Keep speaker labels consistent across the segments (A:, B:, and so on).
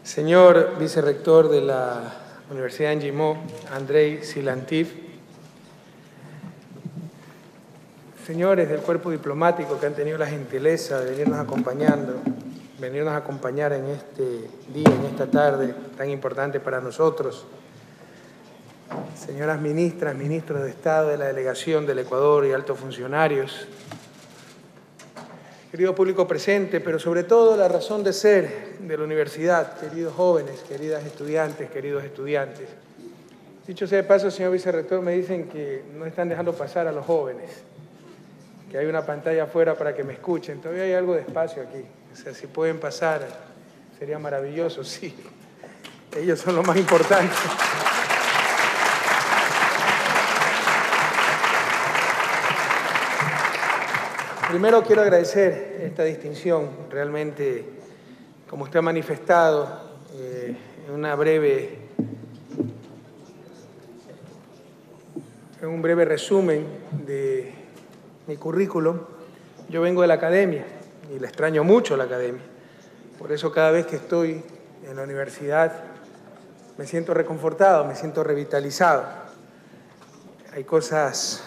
A: Señor vicerrector de la Universidad Angimó, Andrei Silantiv, señores del cuerpo diplomático que han tenido la gentileza de venirnos a acompañar en este día, en esta tarde tan importante para nosotros, señoras ministras, ministros de Estado de la delegación del Ecuador y altos funcionarios, querido público presente, pero sobre todo la razón de ser de la universidad, queridos jóvenes, queridas estudiantes, queridos estudiantes. Dicho sea de paso, señor vicerrector, me dicen que no están dejando pasar a los jóvenes, que hay una pantalla afuera para que me escuchen. Todavía hay algo de espacio aquí. O sea, si pueden pasar, sería maravilloso, sí. Ellos son lo más importante. Primero quiero agradecer esta distinción, realmente, como usted ha manifestado, en un breve resumen de mi currículum. Yo vengo de la academia y le extraño mucho la academia. Por eso cada vez que estoy en la universidad me siento reconfortado, me siento revitalizado. Hay cosas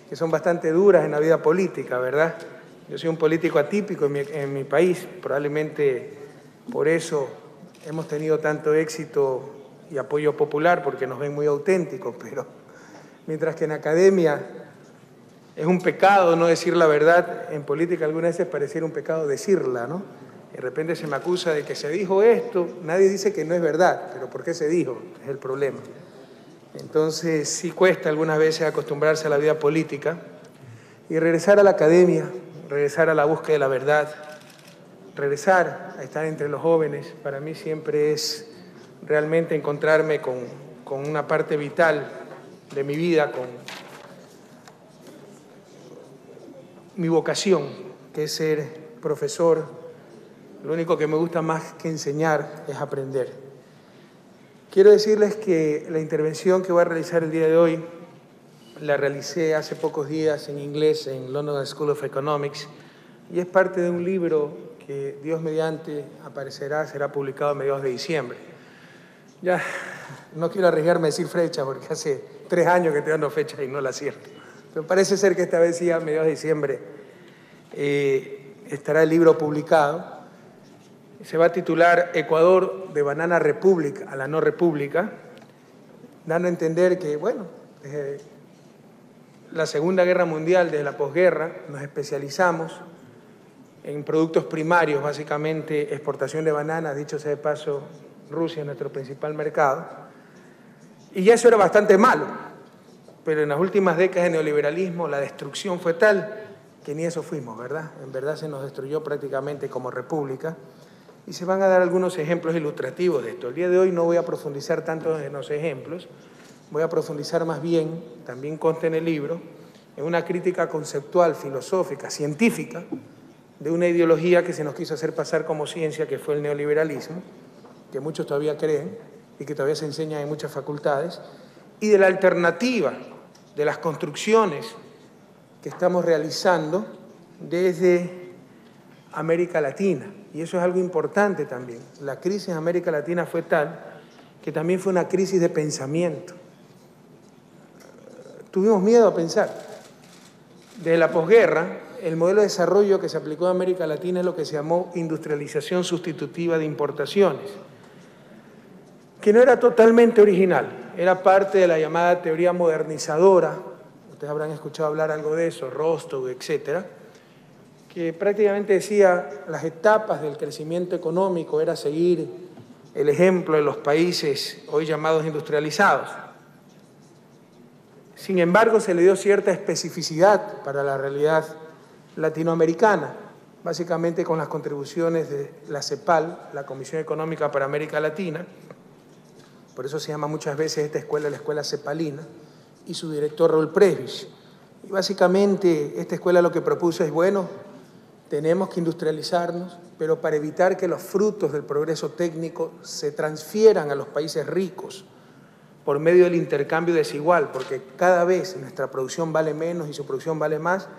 A: que son bastante duras en la vida política, ¿verdad? Yo soy un político atípico en mi país, probablemente por eso hemos tenido tanto éxito y apoyo popular, porque nos ven muy auténticos, pero mientras que en academia es un pecado no decir la verdad, en política algunas veces pareciera un pecado decirla, ¿no? De repente se me acusa de que se dijo esto, nadie dice que no es verdad, pero ¿por qué se dijo? Es el problema. Entonces sí cuesta algunas veces acostumbrarse a la vida política y regresar a la academia, regresar a la búsqueda de la verdad, regresar a estar entre los jóvenes, para mí siempre es realmente encontrarme con una parte vital de mi vida, con mi vocación, que es ser profesor. Lo único que me gusta más que enseñar es aprender. Quiero decirles que la intervención que voy a realizar el día de hoy la realicé hace pocos días en inglés en London School of Economics y es parte de un libro que Dios mediante será publicado a mediados de diciembre. Ya no quiero arriesgarme a decir fecha porque hace 3 años que estoy dando fecha y no la acierto. Pero parece ser que esta vez sí a mediados de diciembre estará el libro publicado. Se va a titular Ecuador de Banana Republic a la no república, dando a entender que, bueno, desde la Segunda Guerra Mundial, desde la posguerra, nos especializamos en productos primarios, básicamente exportación de bananas, dicho sea de paso, Rusia es nuestro principal mercado, y ya eso era bastante malo, pero en las últimas décadas de neoliberalismo la destrucción fue tal que ni eso fuimos, ¿verdad? En verdad se nos destruyó prácticamente como república. Y se van a dar algunos ejemplos ilustrativos de esto. El día de hoy no voy a profundizar tanto en los ejemplos, voy a profundizar más bien, también consta en el libro, en una crítica conceptual, filosófica, científica, de una ideología que se nos quiso hacer pasar como ciencia, que fue el neoliberalismo, que muchos todavía creen y que todavía se enseña en muchas facultades, y de la alternativa de las construcciones que estamos realizando desde América Latina. Y eso es algo importante también. La crisis en América Latina fue tal que también fue una crisis de pensamiento. Tuvimos miedo a pensar. Desde la posguerra, el modelo de desarrollo que se aplicó en América Latina es lo que se llamó industrialización sustitutiva de importaciones, que no era totalmente original, era parte de la llamada teoría modernizadora, ustedes habrán escuchado hablar algo de eso, Rostow, etcétera, que prácticamente decía las etapas del crecimiento económico era seguir el ejemplo de los países hoy llamados industrializados. Sin embargo, se le dio cierta especificidad para la realidad latinoamericana, básicamente con las contribuciones de la CEPAL, la Comisión Económica para América Latina, por eso se llama muchas veces esta escuela la Escuela Cepalina, y su director Raúl Prebisch. Y básicamente esta escuela lo que propuso es, bueno, tenemos que industrializarnos, pero para evitar que los frutos del progreso técnico se transfieran a los países ricos por medio del intercambio desigual, porque cada vez nuestra producción vale menos y su producción vale más,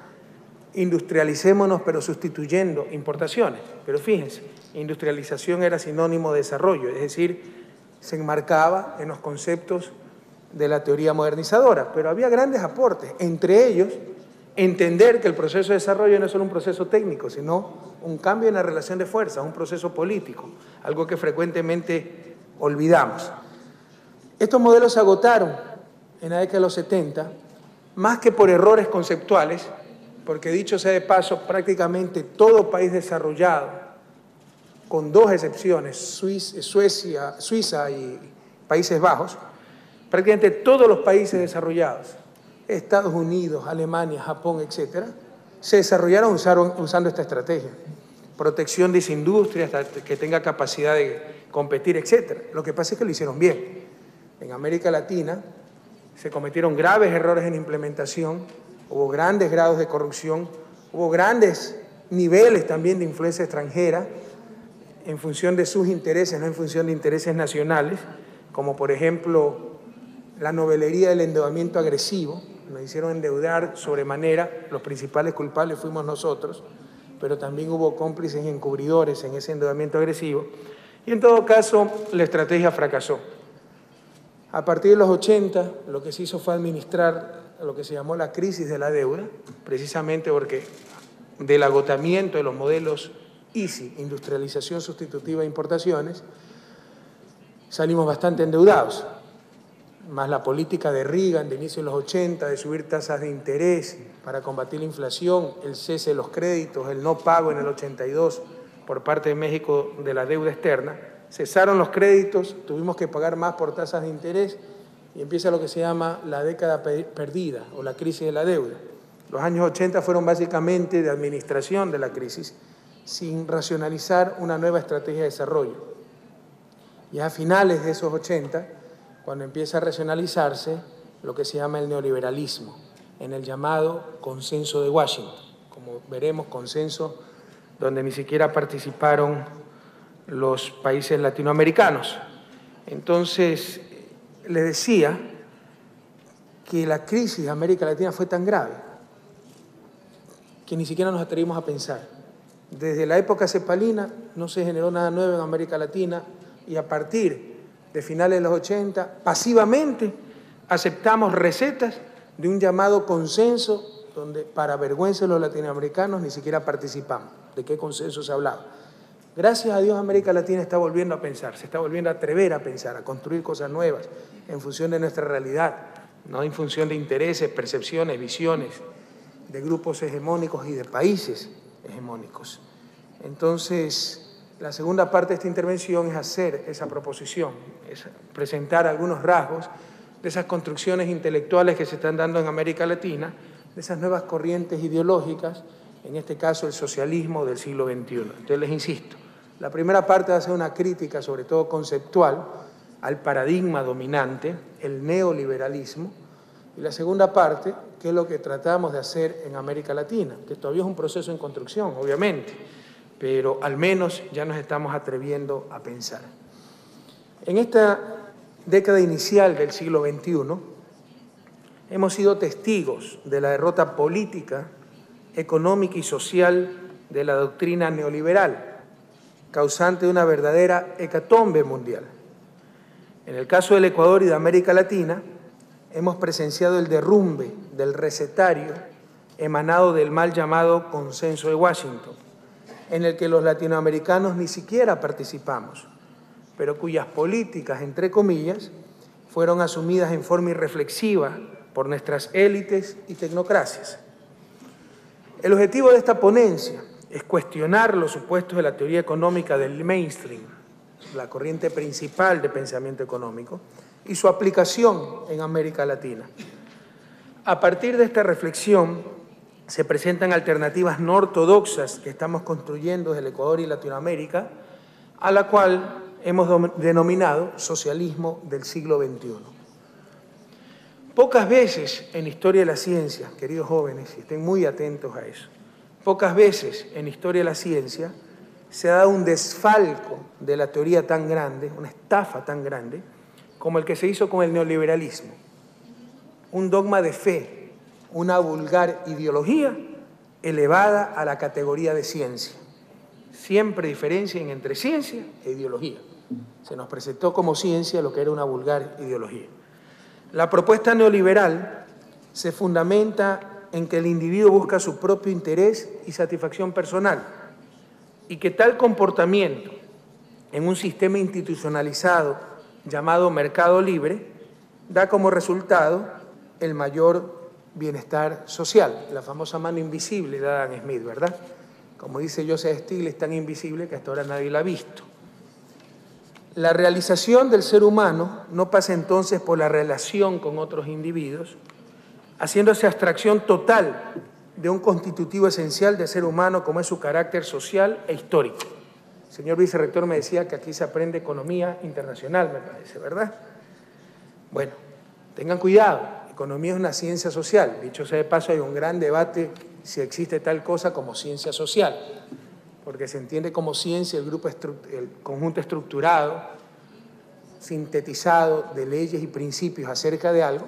A: industrialicémonos pero sustituyendo importaciones. Pero fíjense, industrialización era sinónimo de desarrollo, es decir, se enmarcaba en los conceptos de la teoría modernizadora, pero había grandes aportes, entre ellos entender que el proceso de desarrollo no es solo un proceso técnico, sino un cambio en la relación de fuerzas, un proceso político, algo que frecuentemente olvidamos. Estos modelos se agotaron en la década de los 70, más que por errores conceptuales, porque dicho sea de paso, prácticamente todo país desarrollado, con dos excepciones, Suiza y Países Bajos, prácticamente todos los países desarrollados, Estados Unidos, Alemania, Japón, etcétera, se desarrollaron usando esta estrategia. Protección de esa industria hasta que tenga capacidad de competir, etcétera. Lo que pasa es que lo hicieron bien. En América Latina se cometieron graves errores en implementación, hubo grandes grados de corrupción, hubo grandes niveles también de influencia extranjera en función de sus intereses, no en función de intereses nacionales, como por ejemplo la novelería del endeudamiento agresivo. Nos hicieron endeudar sobremanera, los principales culpables fuimos nosotros, pero también hubo cómplices y encubridores en ese endeudamiento agresivo, y en todo caso la estrategia fracasó. A partir de los 80, lo que se hizo fue administrar lo que se llamó la crisis de la deuda, precisamente porque del agotamiento de los modelos ISI, industrialización sustitutiva de importaciones, salimos bastante endeudados, más la política de Reagan de inicio de los 80, de subir tasas de interés para combatir la inflación, el cese de los créditos, el no pago en el 82 por parte de México de la deuda externa. Cesaron los créditos, tuvimos que pagar más por tasas de interés y empieza lo que se llama la década perdida o la crisis de la deuda. Los años 80 fueron básicamente de administración de la crisis sin racionalizar una nueva estrategia de desarrollo. Ya a finales de esos 80, cuando empieza a racionalizarse lo que se llama el neoliberalismo, en el llamado consenso de Washington, como veremos, consenso donde ni siquiera participaron los países latinoamericanos. Entonces, le decía que la crisis de América Latina fue tan grave que ni siquiera nos atrevimos a pensar. Desde la época cepalina no se generó nada nuevo en América Latina y a partir de finales de los 80, pasivamente aceptamos recetas de un llamado consenso donde, para vergüenza de los latinoamericanos, ni siquiera participamos. ¿De qué consenso se hablaba? Gracias a Dios América Latina está volviendo a pensar, se está volviendo a atrever a pensar, a construir cosas nuevas en función de nuestra realidad, no en función de intereses, percepciones, visiones de grupos hegemónicos y de países hegemónicos. Entonces, la segunda parte de esta intervención es hacer esa proposición, es presentar algunos rasgos de esas construcciones intelectuales que se están dando en América Latina, de esas nuevas corrientes ideológicas, en este caso el socialismo del siglo XXI. Entonces les insisto, la primera parte va a ser una crítica, sobre todo conceptual, al paradigma dominante, el neoliberalismo, y la segunda parte, que es lo que tratamos de hacer en América Latina, que todavía es un proceso en construcción, obviamente, pero al menos ya nos estamos atreviendo a pensar. En esta década inicial del siglo XXI, hemos sido testigos de la derrota política, económica y social de la doctrina neoliberal, causante de una verdadera hecatombe mundial. En el caso del Ecuador y de América Latina, hemos presenciado el derrumbe del recetario emanado del mal llamado Consenso de Washington, en el que los latinoamericanos ni siquiera participamos, pero cuyas políticas, entre comillas, fueron asumidas en forma irreflexiva por nuestras élites y tecnocracias. El objetivo de esta ponencia es cuestionar los supuestos de la teoría económica del mainstream, la corriente principal de pensamiento económico, y su aplicación en América Latina. A partir de esta reflexión se presentan alternativas no ortodoxas que estamos construyendo desde el Ecuador y Latinoamérica, a la cual hemos denominado socialismo del siglo XXI. Pocas veces en la historia de la ciencia, queridos jóvenes, y estén muy atentos a eso, pocas veces en la historia de la ciencia se ha dado un desfalco de la teoría tan grande, una estafa tan grande, como el que se hizo con el neoliberalismo. Un dogma de fe, una vulgar ideología elevada a la categoría de ciencia. Siempre diferencien entre ciencia e ideología. Se nos presentó como ciencia lo que era una vulgar ideología. La propuesta neoliberal se fundamenta en que el individuo busca su propio interés y satisfacción personal y que tal comportamiento en un sistema institucionalizado llamado mercado libre da como resultado el mayor bienestar social, la famosa mano invisible de Adam Smith, ¿verdad? Como dice Joseph Stiglitz, es tan invisible que hasta ahora nadie la ha visto. La realización del ser humano no pasa entonces por la relación con otros individuos, haciéndose abstracción total de un constitutivo esencial del ser humano como es su carácter social e histórico. El señor vicerrector me decía que aquí se aprende economía internacional, me parece, ¿verdad? Bueno, tengan cuidado, economía es una ciencia social. Dicho sea de paso, hay un gran debate si existe tal cosa como ciencia social, porque se entiende como ciencia el conjunto estructurado, sintetizado de leyes y principios acerca de algo,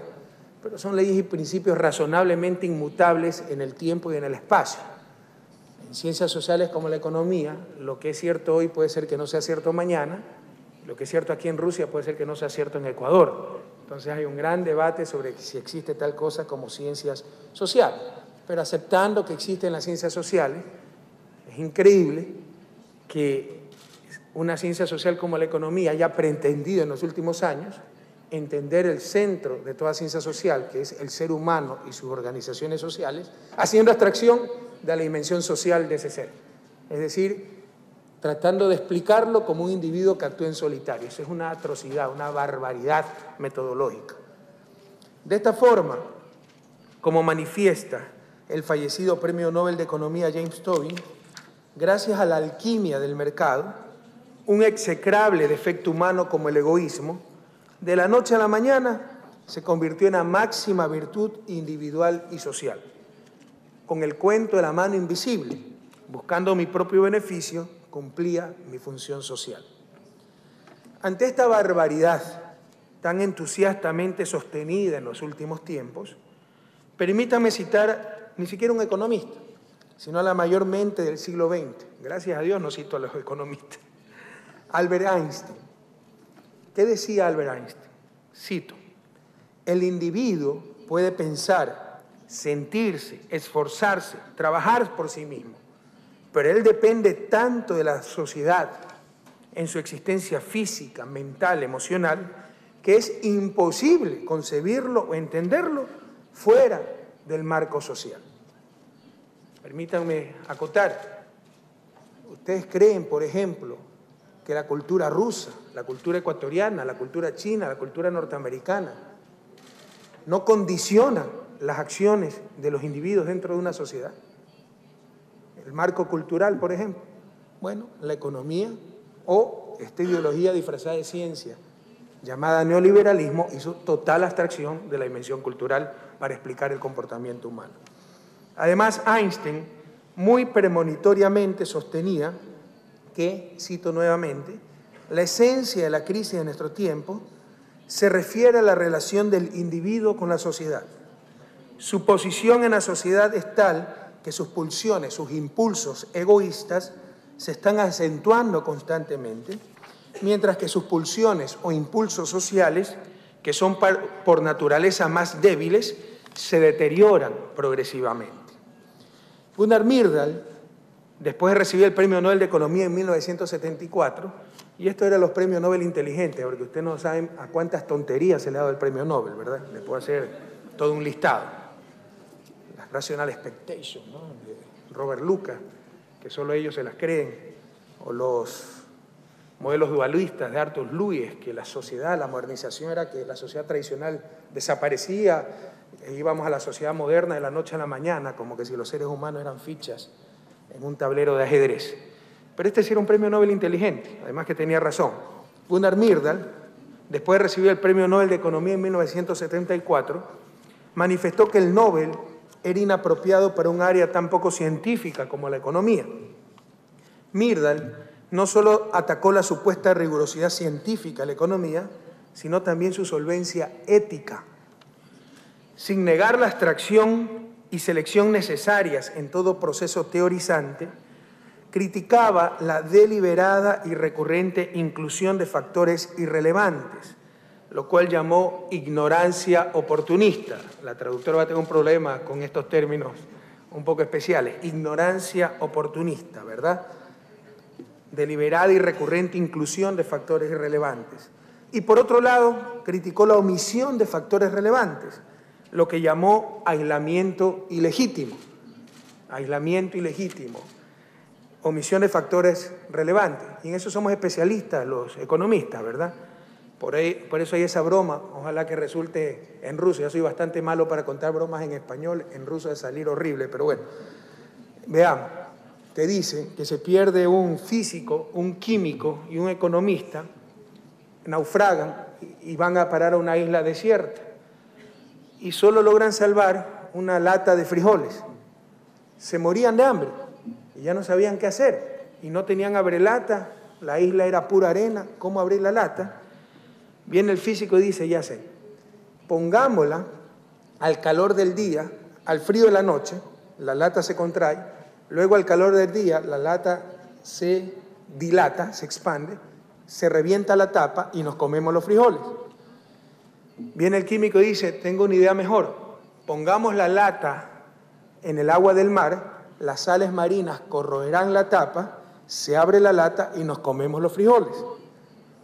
A: pero son leyes y principios razonablemente inmutables en el tiempo y en el espacio. En ciencias sociales como la economía, lo que es cierto hoy puede ser que no sea cierto mañana, lo que es cierto aquí en Rusia puede ser que no sea cierto en Ecuador. Entonces hay un gran debate sobre si existe tal cosa como ciencias sociales, pero aceptando que existen las ciencias sociales, es increíble que una ciencia social como la economía haya pretendido en los últimos años entender el centro de toda ciencia social, que es el ser humano y sus organizaciones sociales, haciendo abstracción de la dimensión social de ese ser. Es decir, tratando de explicarlo como un individuo que actúa en solitario. Eso es una atrocidad, una barbaridad metodológica. De esta forma, como manifiesta el fallecido Premio Nobel de Economía James Tobin, gracias a la alquimia del mercado, un execrable defecto humano como el egoísmo, de la noche a la mañana se convirtió en la máxima virtud individual y social. Con el cuento de la mano invisible, buscando mi propio beneficio, cumplía mi función social. Ante esta barbaridad tan entusiastamente sostenida en los últimos tiempos, permítame citar ni siquiera un economista, sino a la mayor mente del siglo XX. Gracias a Dios no cito a los economistas. Albert Einstein. ¿Qué decía Albert Einstein? Cito: el individuo puede pensar, sentirse, esforzarse, trabajar por sí mismo, pero él depende tanto de la sociedad en su existencia física, mental, emocional, que es imposible concebirlo o entenderlo fuera del marco social. Permítanme acotar. ¿Ustedes creen, por ejemplo, que la cultura rusa, la cultura ecuatoriana, la cultura china, la cultura norteamericana no condicionan las acciones de los individuos dentro de una sociedad? El marco cultural, por ejemplo. Bueno, la economía o esta ideología disfrazada de ciencia llamada neoliberalismo hizo total abstracción de la dimensión cultural para explicar el comportamiento humano. Además, Einstein muy premonitoriamente sostenía que, cito nuevamente, la esencia de la crisis de nuestro tiempo se refiere a la relación del individuo con la sociedad. Su posición en la sociedad es tal que sus pulsiones, sus impulsos egoístas se están acentuando constantemente, mientras que sus pulsiones o impulsos sociales, que son por naturaleza más débiles, se deterioran progresivamente. Gunnar Myrdal, después de recibir el Premio Nobel de Economía en 1974, y esto era los premios Nobel inteligentes, porque ustedes no saben a cuántas tonterías se le ha dado el Premio Nobel, ¿verdad? Les puedo hacer todo un listado. Las Rational Expectations, ¿no?, de Robert Lucas, que solo ellos se las creen, o los modelos dualistas de Arthur Lewis, que la sociedad, la modernización era que la sociedad tradicional desaparecía e íbamos a la sociedad moderna de la noche a la mañana, como que si los seres humanos eran fichas en un tablero de ajedrez. Pero este sí era un premio Nobel inteligente, además que tenía razón. Gunnar Myrdal, después de recibir el Premio Nobel de Economía en 1974, manifestó que el Nobel era inapropiado para un área tan poco científica como la economía. Myrdal no solo atacó la supuesta rigurosidad científica de la economía, sino también su solvencia ética. Sin negar la abstracción y selección necesarias en todo proceso teorizante, criticaba la deliberada y recurrente inclusión de factores irrelevantes, lo cual llamó ignorancia oportunista. La traductora va a tener un problema con estos términos un poco especiales. Ignorancia oportunista, ¿verdad? Deliberada y recurrente inclusión de factores irrelevantes. Y por otro lado, criticó la omisión de factores relevantes, lo que llamó aislamiento ilegítimo. Aislamiento ilegítimo. Omisión de factores relevantes. Y en eso somos especialistas los economistas, ¿verdad? Por eso hay esa broma, ojalá que resulte en ruso. Ya soy bastante malo para contar bromas en español, en ruso de salir horrible, pero bueno. Veamos, te dice que se pierde un físico, un químico y un economista, naufragan y van a parar a una isla desierta y solo logran salvar una lata de frijoles. Se morían de hambre y ya no sabían qué hacer y no tenían abrelata, la isla era pura arena, ¿cómo abrir la lata? Viene el físico y dice, ya sé, pongámosla al calor del día, al frío de la noche, la lata se contrae, luego al calor del día la lata se dilata, se expande, se revienta la tapa y nos comemos los frijoles. Viene el químico y dice, tengo una idea mejor, pongamos la lata en el agua del mar, las sales marinas corroerán la tapa, se abre la lata y nos comemos los frijoles.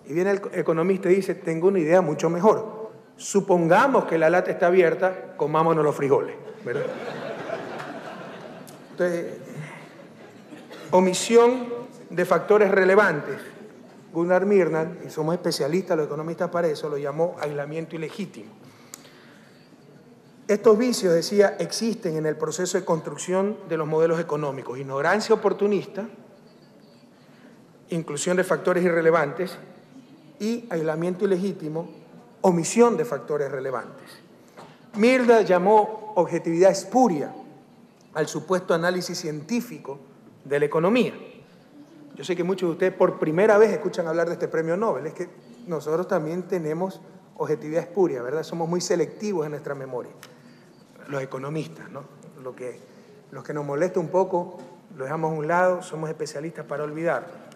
A: Y viene el economista y dice, tengo una idea mucho mejor. Supongamos que la lata está abierta, comámonos los frijoles, ¿verdad? Entonces, omisión de factores relevantes. Gunnar Myrdal, y somos especialistas los economistas para eso, lo llamó aislamiento ilegítimo. Estos vicios, decía, existen en el proceso de construcción de los modelos económicos. Ignorancia oportunista, inclusión de factores irrelevantes, y aislamiento ilegítimo, omisión de factores relevantes. Myrdal llamó objetividad espuria al supuesto análisis científico de la economía. Yo sé que muchos de ustedes por primera vez escuchan hablar de este premio Nobel, es que nosotros también tenemos objetividad espuria, ¿verdad? Somos muy selectivos en nuestra memoria, los economistas, ¿no? Los que nos molesta un poco, lo dejamos a un lado, somos especialistas para olvidarlo.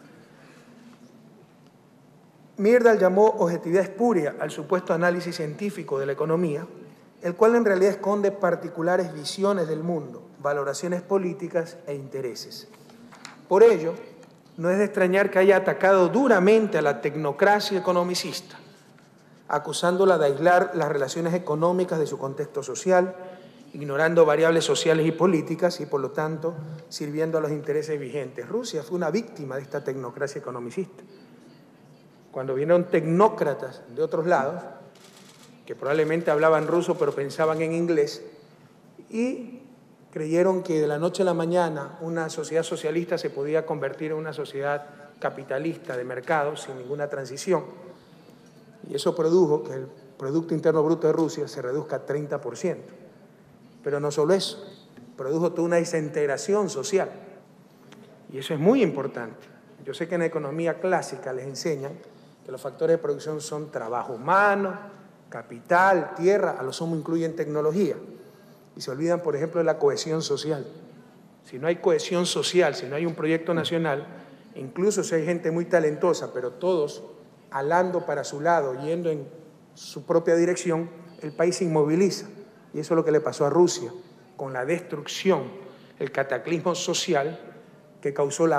A: Myrdal llamó objetividad espuria al supuesto análisis científico de la economía, el cual en realidad esconde particulares visiones del mundo, valoraciones políticas e intereses. Por ello, no es de extrañar que haya atacado duramente a la tecnocracia economicista, acusándola de aislar las relaciones económicas de su contexto social, ignorando variables sociales y políticas y, por lo tanto, sirviendo a los intereses vigentes. Rusia fue una víctima de esta tecnocracia economicista. Cuando vinieron tecnócratas de otros lados, que probablemente hablaban ruso pero pensaban en inglés, y creyeron que de la noche a la mañana una sociedad socialista se podía convertir en una sociedad capitalista de mercado sin ninguna transición. Y eso produjo que el Producto Interno Bruto de Rusia se reduzca a 30%. Pero no solo eso, produjo toda una desintegración social. Y eso es muy importante. Yo sé que en la economía clásica les enseñan que los factores de producción son trabajo humano, capital, tierra, a lo sumo incluyen tecnología. Y se olvidan, por ejemplo, de la cohesión social. Si no hay cohesión social, si no hay un proyecto nacional, incluso si hay gente muy talentosa, pero todos alando para su lado, yendo en su propia dirección, el país se inmoviliza. Y eso es lo que le pasó a Rusia, con la destrucción, el cataclismo social que causó el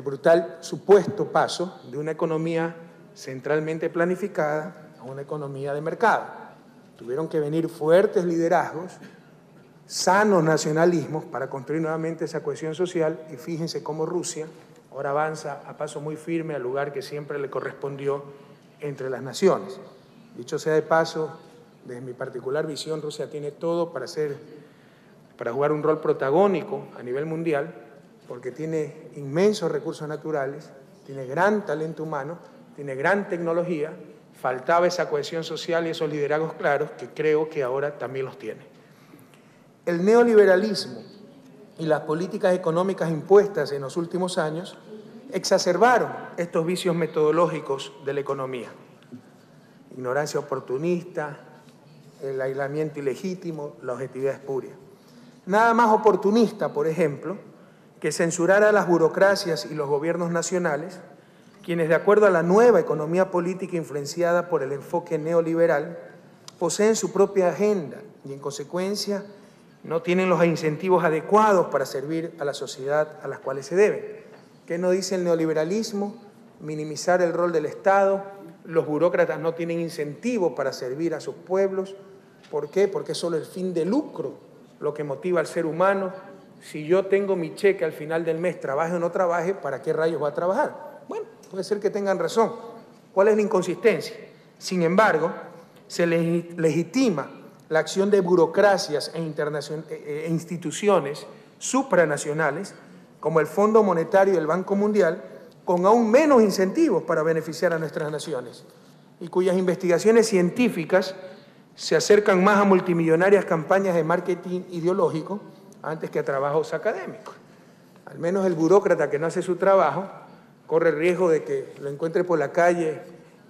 A: brutal supuesto paso de una economía centralmente planificada a una economía de mercado. Tuvieron que venir fuertes liderazgos, sanos nacionalismos para construir nuevamente esa cohesión social y fíjense cómo Rusia ahora avanza a paso muy firme al lugar que siempre le correspondió entre las naciones. Dicho sea de paso, desde mi particular visión, Rusia tiene todo para jugar un rol protagónico a nivel mundial, porque tiene inmensos recursos naturales, tiene gran talento humano, tiene gran tecnología, faltaba esa cohesión social y esos liderazgos claros que creo que ahora también los tiene. El neoliberalismo y las políticas económicas impuestas en los últimos años exacerbaron estos vicios metodológicos de la economía. Ignorancia oportunista, el aislamiento ilegítimo, la objetividad espuria. Nada más oportunista, por ejemplo, que censurar a las burocracias y los gobiernos nacionales, quienes, de acuerdo a la nueva economía política influenciada por el enfoque neoliberal, poseen su propia agenda y, en consecuencia, no tienen los incentivos adecuados para servir a la sociedad a las cuales se deben. ¿Qué nos dice el neoliberalismo? Minimizar el rol del Estado. Los burócratas no tienen incentivos para servir a sus pueblos. ¿Por qué? Porque es solo el fin de lucro lo que motiva al ser humano. Si yo tengo mi cheque al final del mes, trabaje o no trabaje, ¿para qué rayos va a trabajar? Bueno, puede ser que tengan razón. ¿Cuál es la inconsistencia? Sin embargo, se legitima la acción de burocracias e instituciones supranacionales, como el Fondo Monetario y el Banco Mundial, con aún menos incentivos para beneficiar a nuestras naciones, y cuyas investigaciones científicas se acercan más a multimillonarias campañas de marketing ideológico antes que a trabajos académicos. Al menos el burócrata que no hace su trabajo corre el riesgo de que lo encuentre por la calle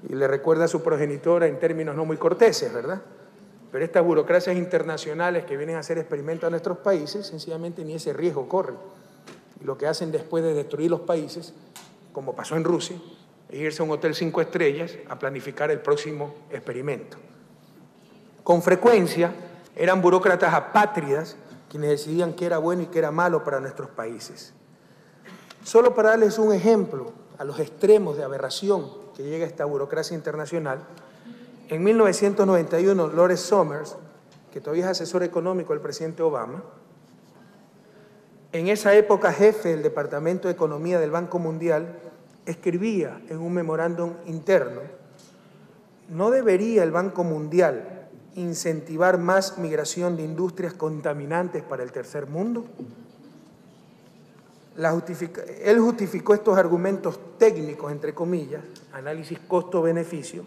A: y le recuerda a su progenitora en términos no muy corteses, ¿verdad? Pero estas burocracias internacionales que vienen a hacer experimentos a nuestros países, sencillamente ni ese riesgo corren. Y lo que hacen después de destruir los países, como pasó en Rusia, es irse a un hotel 5 estrellas a planificar el próximo experimento. Con frecuencia eran burócratas apátridas quienes decidían qué era bueno y qué era malo para nuestros países. Solo para darles un ejemplo a los extremos de aberración que llega esta burocracia internacional, en 1991 Lawrence Summers, que todavía es asesor económico del presidente Obama, en esa época jefe del Departamento de Economía del Banco Mundial, escribía en un memorándum interno: ¿no debería el Banco Mundial incentivar más migración de industrias contaminantes para el tercer mundo? Él justificó estos argumentos técnicos, entre comillas, análisis costo-beneficio,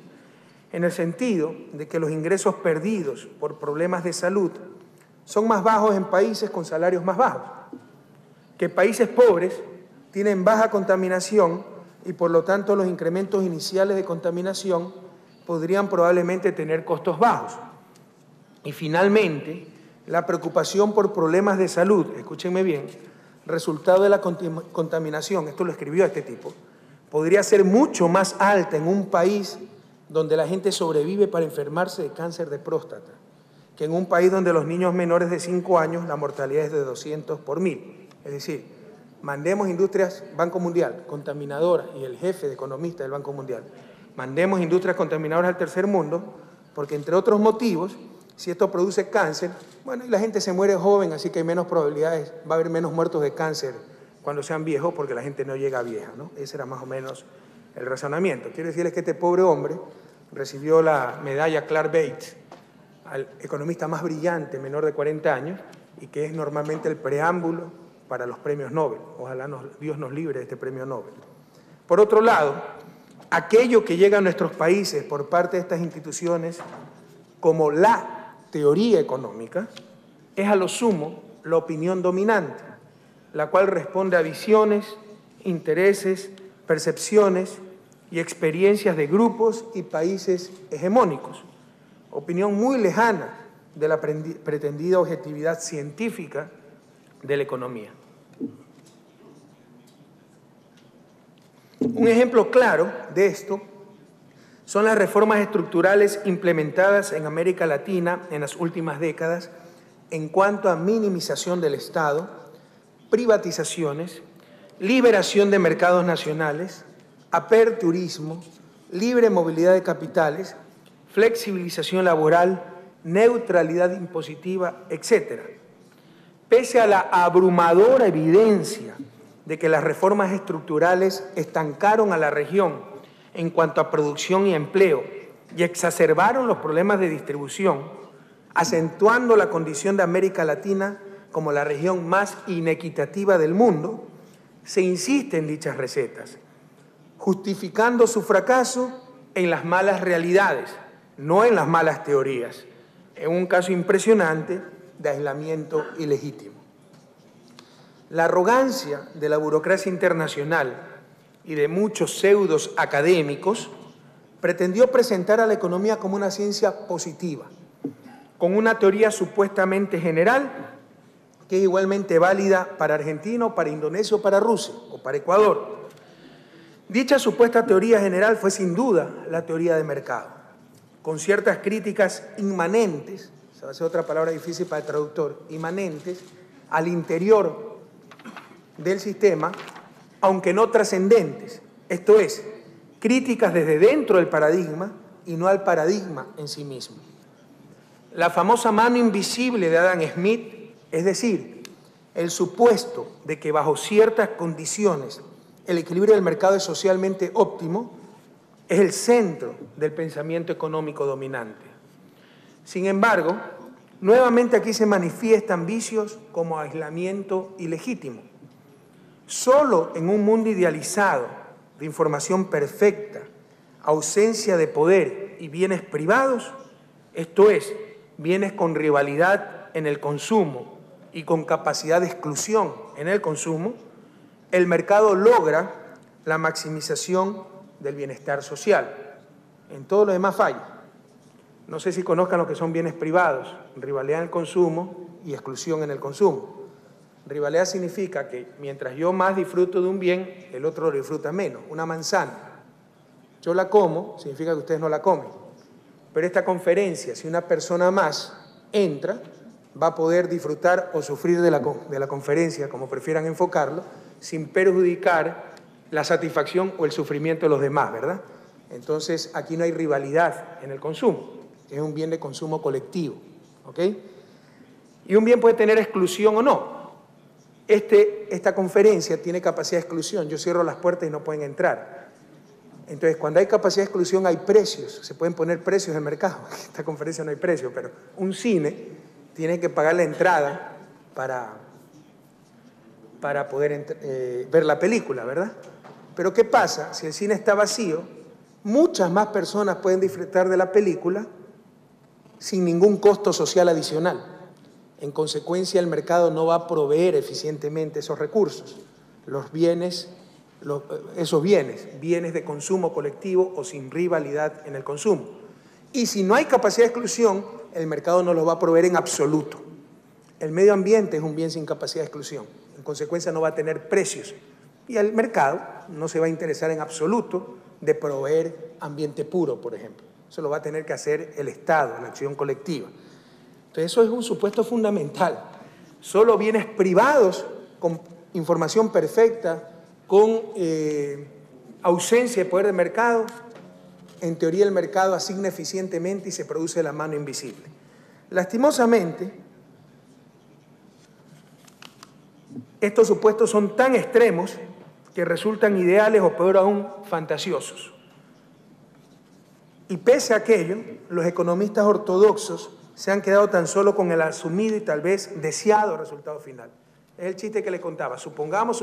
A: en el sentido de que los ingresos perdidos por problemas de salud son más bajos en países con salarios más bajos, que países pobres tienen baja contaminación y por lo tanto los incrementos iniciales de contaminación podrían probablemente tener costos bajos. Y finalmente, la preocupación por problemas de salud, escúchenme bien, resultado de la contaminación, esto lo escribió este tipo, podría ser mucho más alta en un país donde la gente sobrevive para enfermarse de cáncer de próstata, que en un país donde los niños menores de 5 años la mortalidad es de 200 por 1000. Es decir, mandemos industrias, Banco Mundial, contaminadoras, y el jefe de economista del Banco Mundial, mandemos industrias contaminadoras al tercer mundo, porque entre otros motivos, si esto produce cáncer, bueno, y la gente se muere joven, así que hay menos probabilidades, va a haber menos muertos de cáncer cuando sean viejos, porque la gente no llega vieja, ¿no? Ese era más o menos el razonamiento. Quiero decirles que este pobre hombre recibió la medalla Clark Bates al economista más brillante, menor de 40 años, y que es normalmente el preámbulo para los premios Nobel. Ojalá Dios nos libre de este premio Nobel. Por otro lado, aquello que llega a nuestros países por parte de estas instituciones como la teoría económica es a lo sumo la opinión dominante, la cual responde a visiones, intereses, percepciones y experiencias de grupos y países hegemónicos. Opinión muy lejana de la pretendida objetividad científica de la economía. Un ejemplo claro de esto son las reformas estructurales implementadas en América Latina en las últimas décadas en cuanto a minimización del Estado, privatizaciones, liberación de mercados nacionales, aperturismo, libre movilidad de capitales, flexibilización laboral, neutralidad impositiva, etc. Pese a la abrumadora evidencia de que las reformas estructurales estancaron a la región en cuanto a producción y empleo y exacerbaron los problemas de distribución, acentuando la condición de América Latina como la región más inequitativa del mundo, se insiste en dichas recetas, justificando su fracaso en las malas realidades, no en las malas teorías, en un caso impresionante de aislamiento ilegítimo. La arrogancia de la burocracia internacional y de muchos pseudos académicos pretendió presentar a la economía como una ciencia positiva, con una teoría supuestamente general, que es igualmente válida para Argentina, para Indonesia, para Rusia o para Ecuador. Dicha supuesta teoría general fue sin duda la teoría de mercado, con ciertas críticas inmanentes, esa va a ser otra palabra difícil para el traductor, inmanentes, al interior del sistema, aunque no trascendentes, esto es, críticas desde dentro del paradigma y no al paradigma en sí mismo. La famosa mano invisible de Adam Smith, es decir, el supuesto de que bajo ciertas condiciones el equilibrio del mercado es socialmente óptimo, es el centro del pensamiento económico dominante. Sin embargo, nuevamente aquí se manifiestan vicios como aislamiento ilegítimo. Solo en un mundo idealizado, de información perfecta, ausencia de poder y bienes privados, esto es, bienes con rivalidad en el consumo y con capacidad de exclusión en el consumo, el mercado logra la maximización del bienestar social. En todo lo demás falla. No sé si conozcan lo que son bienes privados, rivalidad en el consumo y exclusión en el consumo. Rivalidad significa que mientras yo más disfruto de un bien, el otro lo disfruta menos. Una manzana, yo la como, significa que ustedes no la comen. Pero esta conferencia, si una persona más entra, va a poder disfrutar o sufrir de la conferencia, como prefieran enfocarlo, sin perjudicar la satisfacción o el sufrimiento de los demás, ¿verdad? Entonces, aquí no hay rivalidad en el consumo, es un bien de consumo colectivo, ¿ok? Y un bien puede tener exclusión o no. Esta conferencia tiene capacidad de exclusión, yo cierro las puertas y no pueden entrar. Entonces, cuando hay capacidad de exclusión hay precios, se pueden poner precios en el mercado. En esta conferencia no hay precio, pero un cine tiene que pagar la entrada para poder ver la película, ¿verdad? Pero ¿qué pasa? Si el cine está vacío, muchas más personas pueden disfrutar de la película sin ningún costo social adicional. En consecuencia, el mercado no va a proveer eficientemente esos recursos, esos bienes de consumo colectivo o sin rivalidad en el consumo. Y si no hay capacidad de exclusión, el mercado no los va a proveer en absoluto. El medio ambiente es un bien sin capacidad de exclusión. En consecuencia, no va a tener precios. Y el mercado no se va a interesar en absoluto de proveer ambiente puro, por ejemplo. Eso lo va a tener que hacer el Estado, la acción colectiva. Entonces, eso es un supuesto fundamental. Solo bienes privados con información perfecta, con ausencia de poder de mercado, en teoría el mercado asigna eficientemente y se produce la mano invisible. Lastimosamente, estos supuestos son tan extremos que resultan ideales o peor aún, fantasiosos. Y pese a aquello, los economistas ortodoxos se han quedado tan solo con el asumido y tal vez deseado resultado final. Es el chiste que le contaba. Supongamos,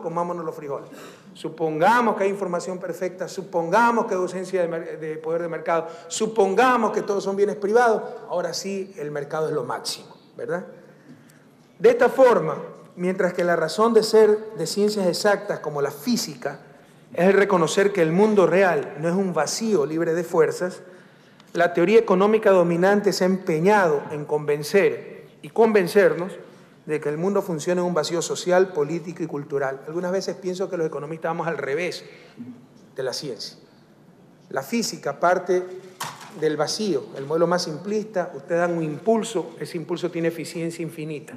A: comámonos los frijoles. Supongamos que hay información perfecta, supongamos que hay ausencia de poder de mercado, supongamos que todos son bienes privados, ahora sí el mercado es lo máximo, ¿verdad? De esta forma, mientras que la razón de ser de ciencias exactas como la física es el reconocer que el mundo real no es un vacío libre de fuerzas, la teoría económica dominante se ha empeñado en convencer y convencernos de que el mundo funciona en un vacío social, político y cultural. Algunas veces pienso que los economistas vamos al revés de la ciencia. La física parte del vacío, el modelo más simplista, ustedes dan un impulso, ese impulso tiene eficiencia infinita.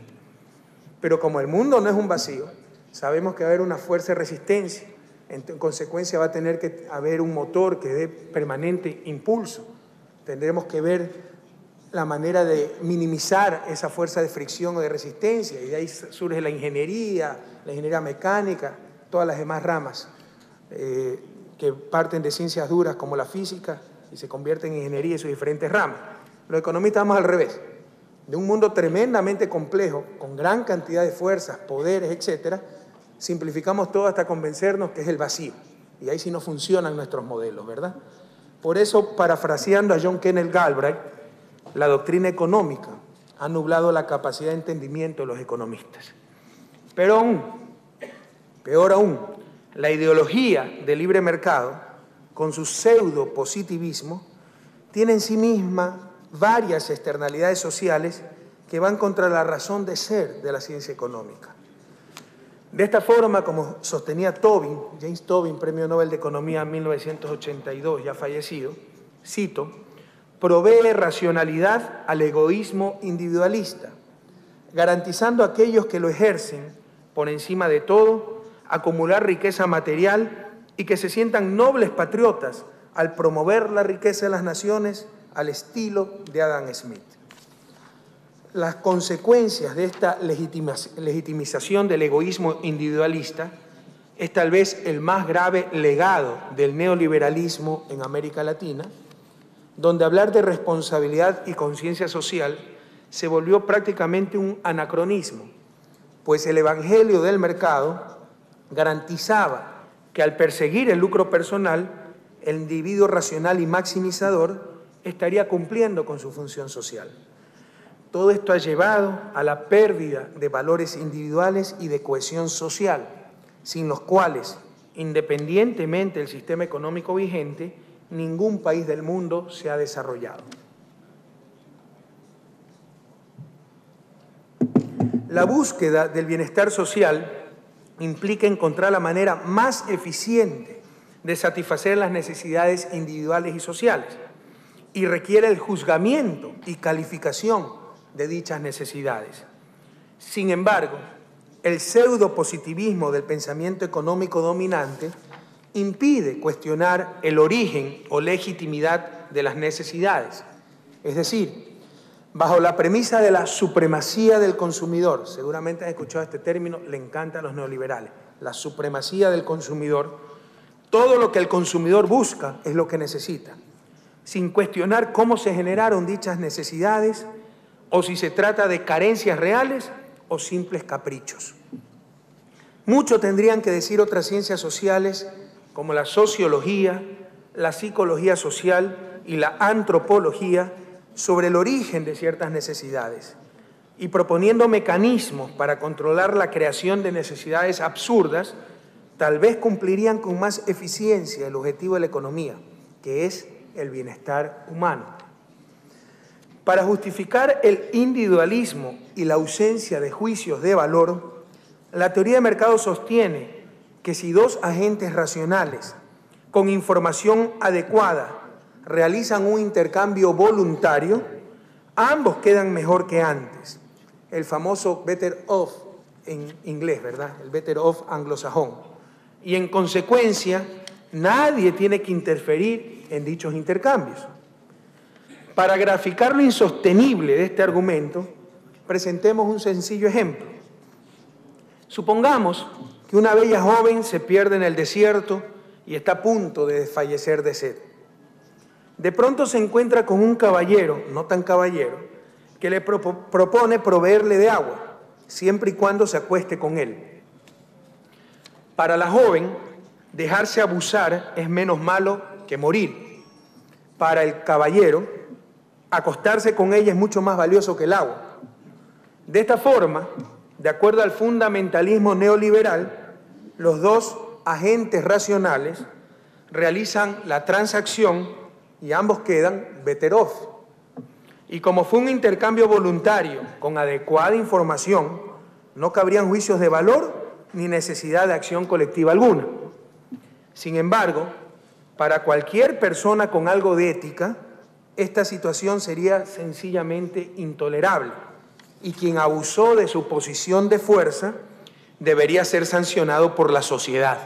A: Pero como el mundo no es un vacío, sabemos que va a haber una fuerza de resistencia, en consecuencia va a tener que haber un motor que dé permanente impulso. Tendremos que ver la manera de minimizar esa fuerza de fricción o de resistencia, y de ahí surge la ingeniería mecánica, todas las demás ramas que parten de ciencias duras como la física y se convierten en ingeniería y sus diferentes ramas. Los economistas vamos al revés, de un mundo tremendamente complejo, con gran cantidad de fuerzas, poderes, etcétera, simplificamos todo hasta convencernos que es el vacío, y ahí sí no funcionan nuestros modelos, ¿verdad? Por eso, parafraseando a John Kenneth Galbraith, la doctrina económica ha nublado la capacidad de entendimiento de los economistas. Pero aún, peor aún, la ideología del libre mercado, con su pseudo-positivismo, tiene en sí misma varias externalidades sociales que van contra la razón de ser de la ciencia económica. De esta forma, como sostenía Tobin, James Tobin, Premio Nobel de Economía en 1982, ya fallecido, cito, provee racionalidad al egoísmo individualista, garantizando a aquellos que lo ejercen, por encima de todo, acumular riqueza material y que se sientan nobles patriotas al promover la riqueza de las naciones al estilo de Adam Smith. Las consecuencias de esta legitimización del egoísmo individualista es tal vez el más grave legado del neoliberalismo en América Latina, donde hablar de responsabilidad y conciencia social se volvió prácticamente un anacronismo, pues el evangelio del mercado garantizaba que al perseguir el lucro personal, el individuo racional y maximizador estaría cumpliendo con su función social. Todo esto ha llevado a la pérdida de valores individuales y de cohesión social, sin los cuales, independientemente del sistema económico vigente, ningún país del mundo se ha desarrollado. La búsqueda del bienestar social implica encontrar la manera más eficiente de satisfacer las necesidades individuales y sociales y requiere el juzgamiento y calificación de dichas necesidades. Sin embargo, el pseudopositivismo del pensamiento económico dominante impide cuestionar el origen o legitimidad de las necesidades. Es decir, bajo la premisa de la supremacía del consumidor, seguramente han escuchado este término, le encanta a los neoliberales, la supremacía del consumidor, todo lo que el consumidor busca es lo que necesita, sin cuestionar cómo se generaron dichas necesidades o si se trata de carencias reales o simples caprichos. Mucho tendrían que decir otras ciencias sociales como la sociología, la psicología social y la antropología sobre el origen de ciertas necesidades y proponiendo mecanismos para controlar la creación de necesidades absurdas, tal vez cumplirían con más eficiencia el objetivo de la economía, que es el bienestar humano. Para justificar el individualismo y la ausencia de juicios de valor, la teoría de mercado sostiene que si dos agentes racionales con información adecuada realizan un intercambio voluntario, ambos quedan mejor que antes. El famoso better off en inglés, ¿verdad? El better off anglosajón. Y en consecuencia, nadie tiene que interferir en dichos intercambios. Para graficar lo insostenible de este argumento, presentemos un sencillo ejemplo. Supongamos que una bella joven se pierde en el desierto y está a punto de desfallecer de sed. De pronto se encuentra con un caballero, no tan caballero, que le propone proveerle de agua, siempre y cuando se acueste con él. Para la joven, dejarse abusar es menos malo que morir. Para el caballero, acostarse con ella es mucho más valioso que el agua. De esta forma, de acuerdo al fundamentalismo neoliberal, los dos agentes racionales realizan la transacción y ambos quedan better off. Y como fue un intercambio voluntario con adecuada información, no cabrían juicios de valor ni necesidad de acción colectiva alguna. Sin embargo, para cualquier persona con algo de ética, esta situación sería sencillamente intolerable y quien abusó de su posición de fuerza debería ser sancionado por la sociedad.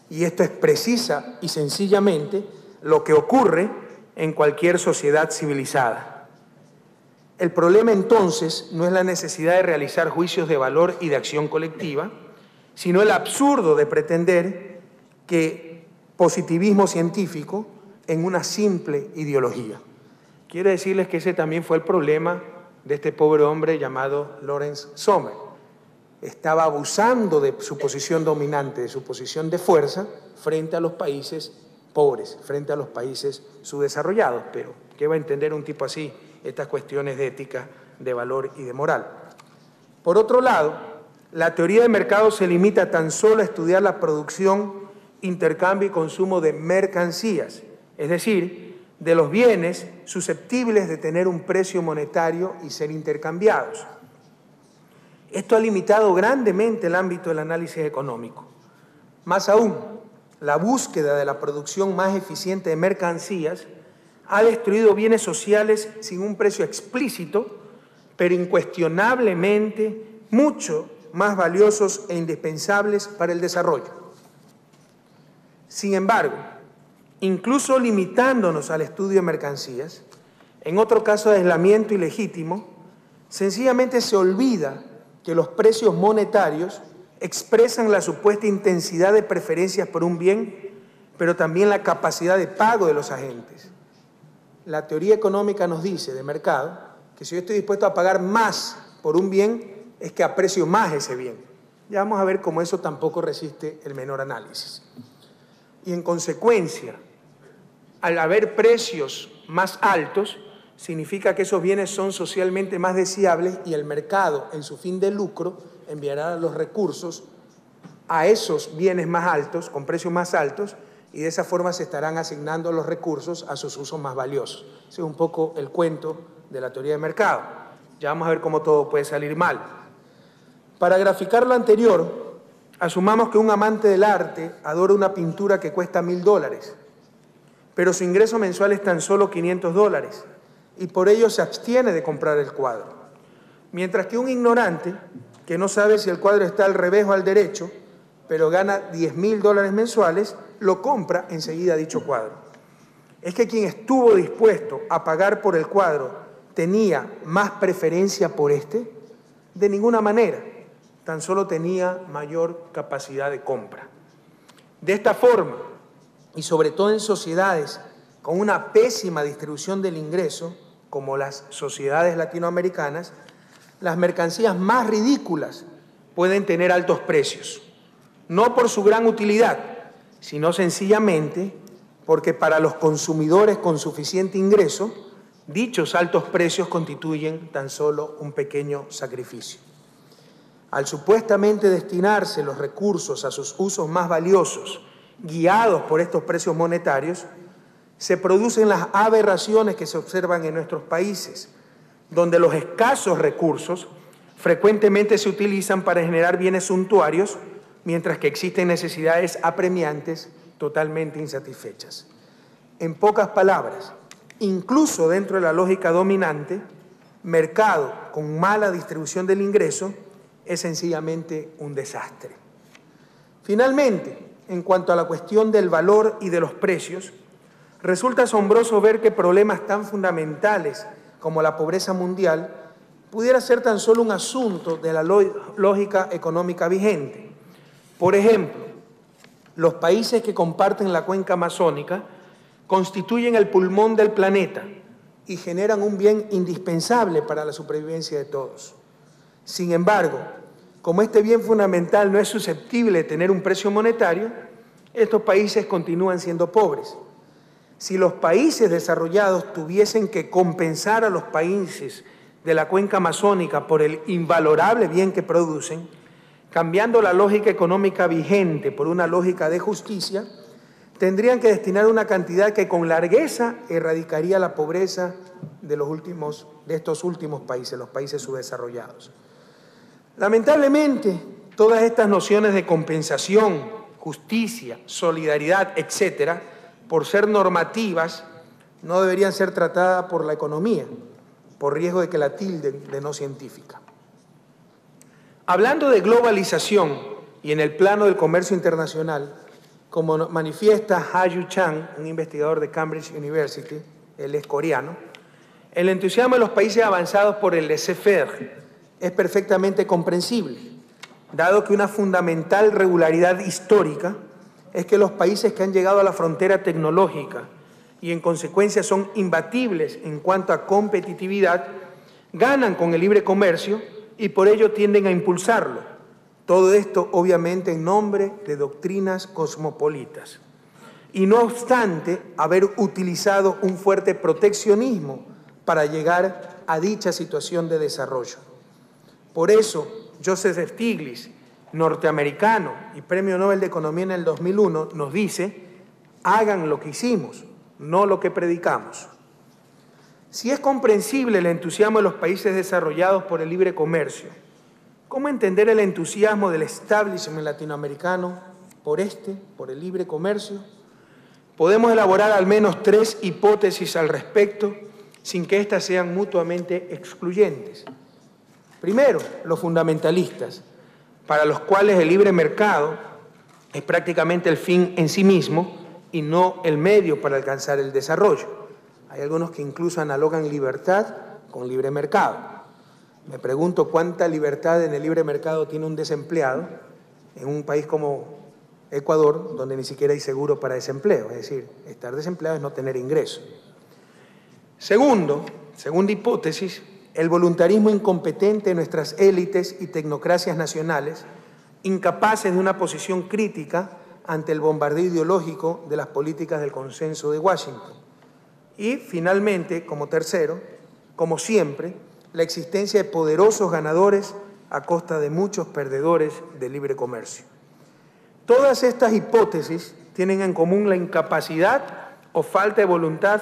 A: Y esto es precisa y sencillamente lo que ocurre en cualquier sociedad civilizada. El problema entonces no es la necesidad de realizar juicios de valor y de acción colectiva, sino el absurdo de pretender que positivismo científico en una simple ideología. Quiero decirles que ese también fue el problema de este pobre hombre llamado Lawrence Sommer. Estaba abusando de su posición dominante, de su posición de fuerza, frente a los países pobres, frente a los países subdesarrollados. Pero, ¿qué va a entender un tipo así estas cuestiones de ética, de valor y de moral? Por otro lado, la teoría de mercado se limita tan solo a estudiar la producción, intercambio y consumo de mercancías, es decir, de los bienes susceptibles de tener un precio monetario y ser intercambiados. Esto ha limitado grandemente el ámbito del análisis económico. Más aún, la búsqueda de la producción más eficiente de mercancías ha destruido bienes sociales sin un precio explícito, pero incuestionablemente mucho más valiosos e indispensables para el desarrollo. Sin embargo, incluso limitándonos al estudio de mercancías, en otro caso de aislamiento ilegítimo, sencillamente se olvida que los precios monetarios expresan la supuesta intensidad de preferencias por un bien, pero también la capacidad de pago de los agentes. La teoría económica nos dice, de mercado, que si yo estoy dispuesto a pagar más por un bien, es que aprecio más ese bien. Ya vamos a ver cómo eso tampoco resiste el menor análisis. Y en consecuencia, al haber precios más altos, significa que esos bienes son socialmente más deseables y el mercado, en su fin de lucro, enviará los recursos a esos bienes más altos, con precios más altos, y de esa forma se estarán asignando los recursos a sus usos más valiosos. Ese es un poco el cuento de la teoría de mercado. Ya vamos a ver cómo todo puede salir mal. Para graficar lo anterior, asumamos que un amante del arte adora una pintura que cuesta $1000, pero su ingreso mensual es tan solo $500 y por ello se abstiene de comprar el cuadro. Mientras que un ignorante, que no sabe si el cuadro está al revés o al derecho, pero gana $10.000 mensuales, lo compra enseguida dicho cuadro. ¿Es que quien estuvo dispuesto a pagar por el cuadro tenía más preferencia por este? De ninguna manera, tan solo tenía mayor capacidad de compra. De esta forma, y sobre todo en sociedades con una pésima distribución del ingreso, como las sociedades latinoamericanas, las mercancías más ridículas pueden tener altos precios, no por su gran utilidad, sino sencillamente porque para los consumidores con suficiente ingreso, dichos altos precios constituyen tan solo un pequeño sacrificio. Al supuestamente destinarse los recursos a sus usos más valiosos, guiados por estos precios monetarios, se producen las aberraciones que se observan en nuestros países, donde los escasos recursos frecuentemente se utilizan para generar bienes suntuarios, mientras que existen necesidades apremiantes totalmente insatisfechas. En pocas palabras, incluso dentro de la lógica dominante, mercado con mala distribución del ingreso es sencillamente un desastre. Finalmente, en cuanto a la cuestión del valor y de los precios, resulta asombroso ver que problemas tan fundamentales como la pobreza mundial pudiera ser tan solo un asunto de la lógica económica vigente. Por ejemplo, los países que comparten la cuenca amazónica constituyen el pulmón del planeta y generan un bien indispensable para la supervivencia de todos. Sin embargo, como este bien fundamental no es susceptible de tener un precio monetario, estos países continúan siendo pobres. Si los países desarrollados tuviesen que compensar a los países de la cuenca amazónica por el invalorable bien que producen, cambiando la lógica económica vigente por una lógica de justicia, tendrían que destinar una cantidad que con largueza erradicaría la pobreza de estos últimos países, los países subdesarrollados. Lamentablemente, todas estas nociones de compensación, justicia, solidaridad, etcétera, por ser normativas, no deberían ser tratadas por la economía, por riesgo de que la tilden de no científica. Hablando de globalización y en el plano del comercio internacional, como manifiesta Ha-Yu Chang, un investigador de Cambridge University, él es coreano, el entusiasmo de los países avanzados por el laissez-faire es perfectamente comprensible, dado que una fundamental regularidad histórica es que los países que han llegado a la frontera tecnológica y en consecuencia son imbatibles en cuanto a competitividad, ganan con el libre comercio y por ello tienden a impulsarlo. Todo esto obviamente en nombre de doctrinas cosmopolitas. Y no obstante haber utilizado un fuerte proteccionismo para llegar a dicha situación de desarrollo. Por eso, Joseph Stiglitz, norteamericano y Premio Nobel de Economía en el 2001, nos dice: hagan lo que hicimos, no lo que predicamos. Si es comprensible el entusiasmo de los países desarrollados por el libre comercio, ¿cómo entender el entusiasmo del establishment latinoamericano por el libre comercio? Podemos elaborar al menos 3 hipótesis al respecto, sin que éstas sean mutuamente excluyentes. Primero, los fundamentalistas, para los cuales el libre mercado es prácticamente el fin en sí mismo y no el medio para alcanzar el desarrollo. Hay algunos que incluso analogan libertad con libre mercado. Me pregunto cuánta libertad en el libre mercado tiene un desempleado en un país como Ecuador, donde ni siquiera hay seguro para desempleo. Es decir, estar desempleado es no tener ingreso. Segunda hipótesis, el voluntarismo incompetente de nuestras élites y tecnocracias nacionales, incapaces de una posición crítica ante el bombardeo ideológico de las políticas del consenso de Washington. Y, finalmente, como tercero, como siempre, la existencia de poderosos ganadores a costa de muchos perdedores del libre comercio. Todas estas hipótesis tienen en común la incapacidad o falta de voluntad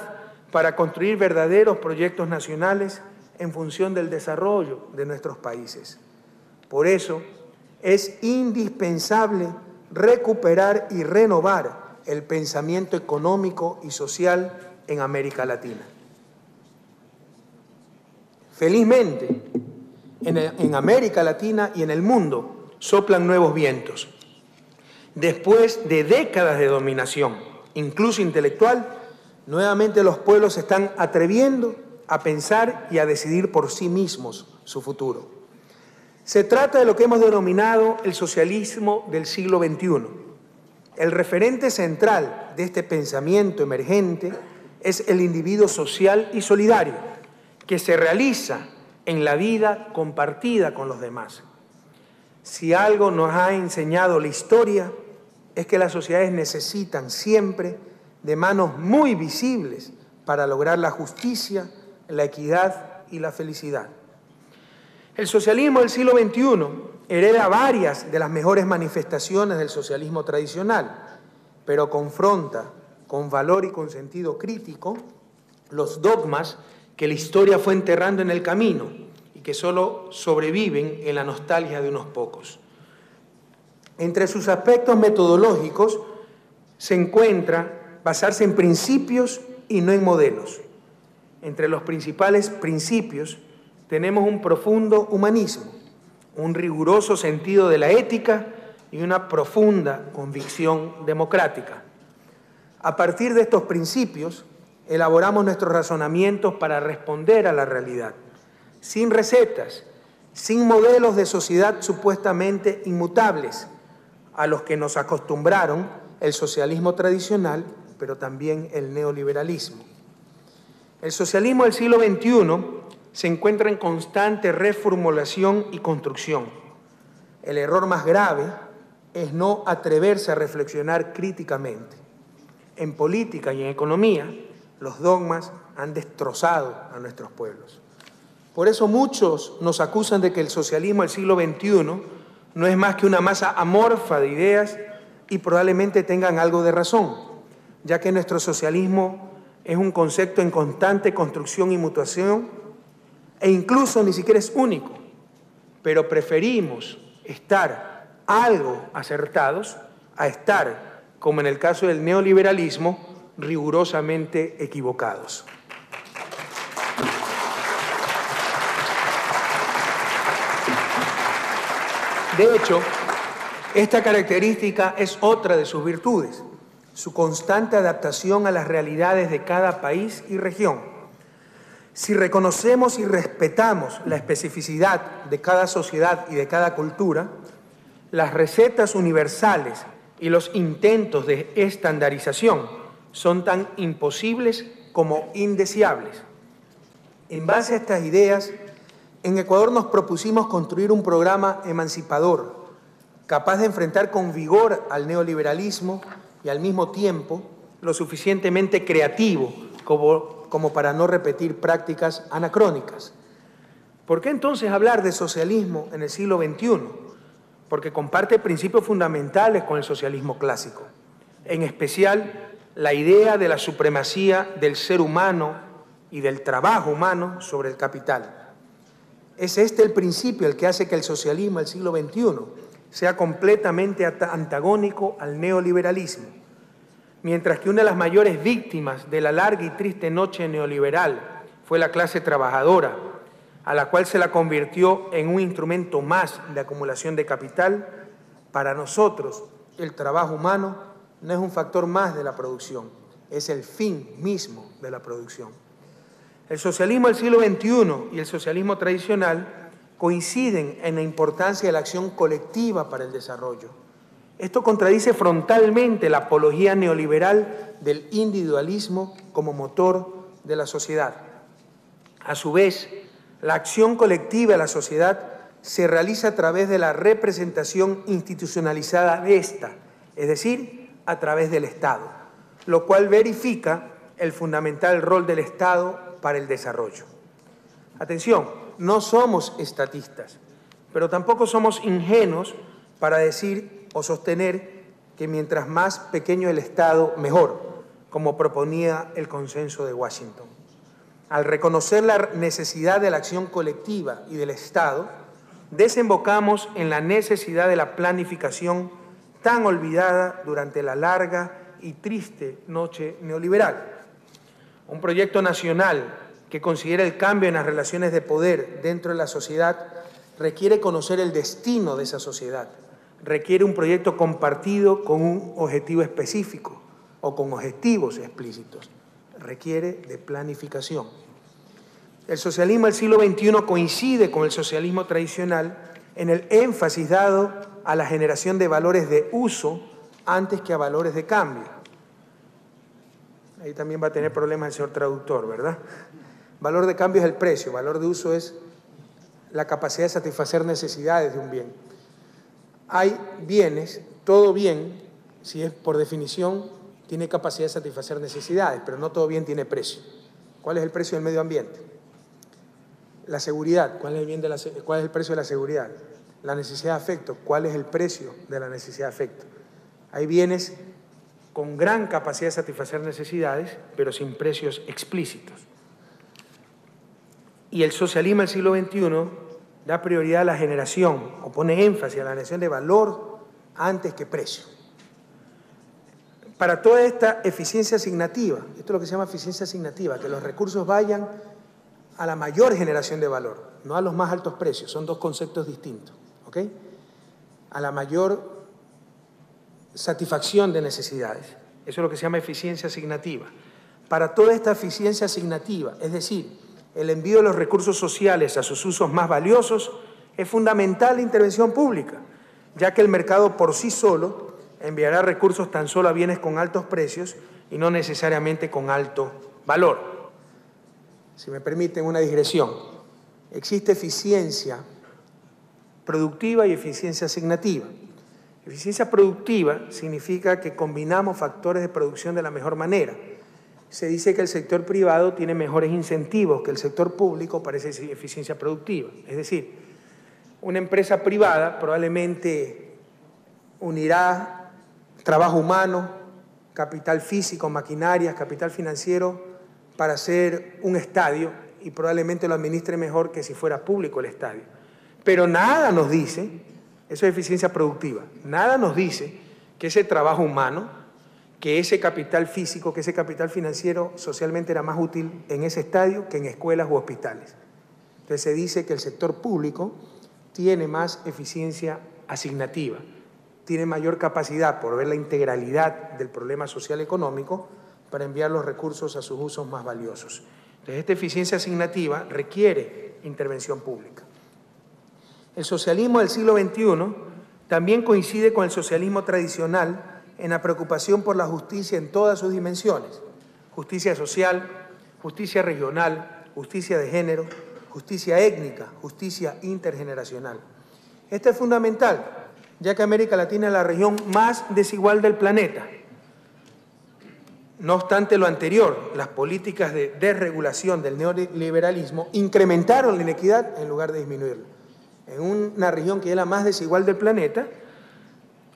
A: para construir verdaderos proyectos nacionales en función del desarrollo de nuestros países. Por eso, es indispensable recuperar y renovar el pensamiento económico y social en América Latina. Felizmente, en América Latina y en el mundo soplan nuevos vientos. Después de décadas de dominación, incluso intelectual, nuevamente los pueblos se están atreviendo a pensar y a decidir por sí mismos su futuro. Se trata de lo que hemos denominado el socialismo del siglo XXI. El referente central de este pensamiento emergente es el individuo social y solidario, que se realiza en la vida compartida con los demás. Si algo nos ha enseñado la historia, es que las sociedades necesitan siempre de manos muy visibles para lograr la justicia, la equidad y la felicidad. El socialismo del siglo XXI hereda varias de las mejores manifestaciones del socialismo tradicional, pero confronta con valor y con sentido crítico los dogmas que la historia fue enterrando en el camino y que solo sobreviven en la nostalgia de unos pocos. Entre sus aspectos metodológicos se encuentra basarse en principios y no en modelos. Entre los principales principios tenemos un profundo humanismo, un riguroso sentido de la ética y una profunda convicción democrática. A partir de estos principios, elaboramos nuestros razonamientos para responder a la realidad, sin recetas, sin modelos de sociedad supuestamente inmutables, a los que nos acostumbraron el socialismo tradicional, pero también el neoliberalismo. El socialismo del siglo XXI se encuentra en constante reformulación y construcción. El error más grave es no atreverse a reflexionar críticamente. En política y en economía, los dogmas han destrozado a nuestros pueblos. Por eso muchos nos acusan de que el socialismo del siglo XXI no es más que una masa amorfa de ideas y probablemente tengan algo de razón, ya que nuestro socialismo es un concepto en constante construcción y mutación e incluso ni siquiera es único, pero preferimos estar algo acertados a estar, como en el caso del neoliberalismo, rigurosamente equivocados. De hecho, esta característica es otra de sus virtudes, su constante adaptación a las realidades de cada país y región. Si reconocemos y respetamos la especificidad de cada sociedad y de cada cultura, las recetas universales y los intentos de estandarización son tan imposibles como indeseables. En base a estas ideas, en Ecuador nos propusimos construir un programa emancipador, capaz de enfrentar con vigor al neoliberalismo y al mismo tiempo lo suficientemente creativo como para no repetir prácticas anacrónicas. ¿Por qué entonces hablar de socialismo en el siglo XXI? Porque comparte principios fundamentales con el socialismo clásico, en especial la idea de la supremacía del ser humano y del trabajo humano sobre el capital. Es este el principio el que hace que el socialismo del siglo XXI sea completamente antagónico al neoliberalismo, mientras que una de las mayores víctimas de la larga y triste noche neoliberal fue la clase trabajadora, a la cual se la convirtió en un instrumento más de acumulación de capital. Para nosotros, el trabajo humano no es un factor más de la producción, es el fin mismo de la producción. El socialismo del siglo XXI y el socialismo tradicional coinciden en la importancia de la acción colectiva para el desarrollo. Esto contradice frontalmente la apología neoliberal del individualismo como motor de la sociedad. A su vez, la acción colectiva de la sociedad se realiza a través de la representación institucionalizada de esta, es decir, a través del Estado, lo cual verifica el fundamental rol del Estado para el desarrollo. Atención, no somos estatistas, pero tampoco somos ingenuos para decir o sostener que mientras más pequeño el Estado, mejor, como proponía el consenso de Washington. Al reconocer la necesidad de la acción colectiva y del Estado, desembocamos en la necesidad de la planificación tan olvidada durante la larga y triste noche neoliberal. Un proyecto nacional que considera el cambio en las relaciones de poder dentro de la sociedad requiere conocer el destino de esa sociedad, requiere un proyecto compartido con un objetivo específico o con objetivos explícitos, requiere de planificación. El socialismo del siglo XXI coincide con el socialismo tradicional en el énfasis dado a la generación de valores de uso antes que a valores de cambio. Ahí también va a tener problemas el señor traductor, ¿verdad? Valor de cambio es el precio, valor de uso es la capacidad de satisfacer necesidades de un bien. Hay bienes, todo bien, si es por definición, tiene capacidad de satisfacer necesidades, pero no todo bien tiene precio. ¿Cuál es el precio del medio ambiente? La seguridad, ¿cuál es el precio de la seguridad? La necesidad de afecto, ¿cuál es el precio de la necesidad de afecto? Hay bienes con gran capacidad de satisfacer necesidades, pero sin precios explícitos. Y el socialismo del siglo XXI da prioridad a la generación, o pone énfasis a la generación de valor antes que precio. Para toda esta eficiencia asignativa, esto es lo que se llama eficiencia asignativa, que los recursos vayan a la mayor generación de valor, no a los más altos precios, son dos conceptos distintos, ¿ok? A la mayor satisfacción de necesidades, eso es lo que se llama eficiencia asignativa. Para toda esta eficiencia asignativa, es decir, el envío de los recursos sociales a sus usos más valiosos, es fundamental la intervención pública, ya que el mercado por sí solo enviará recursos tan solo a bienes con altos precios y no necesariamente con alto valor. Si me permiten una digresión, existe eficiencia productiva y eficiencia asignativa. Eficiencia productiva significa que combinamos factores de producción de la mejor manera. Se dice que el sector privado tiene mejores incentivos que el sector público para esa eficiencia productiva. Es decir, una empresa privada probablemente unirá trabajo humano, capital físico, maquinarias, capital financiero para hacer un estadio y probablemente lo administre mejor que si fuera público el estadio. Pero nada nos dice, eso es eficiencia productiva, nada nos dice que ese trabajo humano, que ese capital físico, que ese capital financiero socialmente era más útil en ese estadio que en escuelas u hospitales. Entonces se dice que el sector público tiene más eficiencia asignativa, tiene mayor capacidad por ver la integralidad del problema social económico para enviar los recursos a sus usos más valiosos. Entonces esta eficiencia asignativa requiere intervención pública. El socialismo del siglo XXI también coincide con el socialismo tradicional en la preocupación por la justicia en todas sus dimensiones: justicia social, justicia regional, justicia de género, justicia étnica, justicia intergeneracional. Esto es fundamental, ya que América Latina es la región más desigual del planeta. No obstante lo anterior, las políticas de desregulación del neoliberalismo incrementaron la inequidad en lugar de disminuirla. En una región que es la más desigual del planeta,